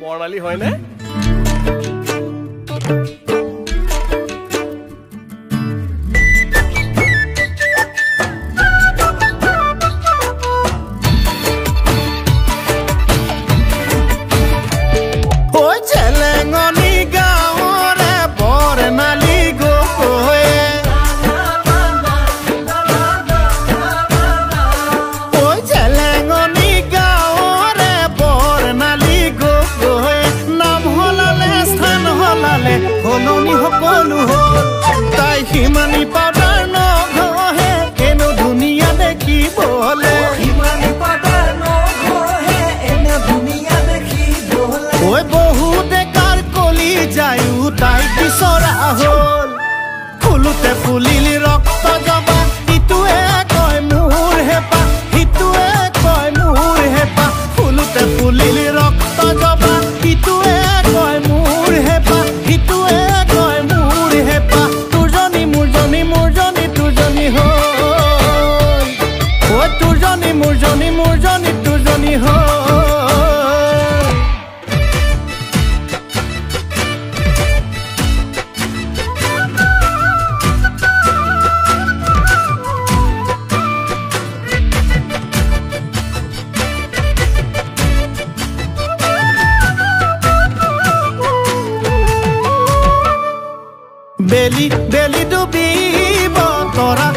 বৰ্ণালী হয়নে? সলনি সকলো হ'ল তাই সিমানি পাউডাৰ নঘহে এনে ধুনীয়া দেখিবলে ঐ বহুতে কাৰ কলি যায়ো তাই বিচৰা হ'ল ফুলোতে ফুলিলি ৰক্ত জবা ইটোৱে কয় মোৰ হেঁপাহ সিটোৱে কয় মোৰ হেঁপাহ ফুলোতে ফুলিলি ৰক্ত জবা ইটোৱে কয় মোৰ হেঁপাহ সিটোৱে কয় মোৰ হেঁপাহ তোৰজনী মোৰজনী মোৰজনী তোৰজনী হ'ল ঐ তোৰজনী মোৰজনী মোৰজনী তোৰজনী হ'ল বেলি বেলি ডুবিব তৰা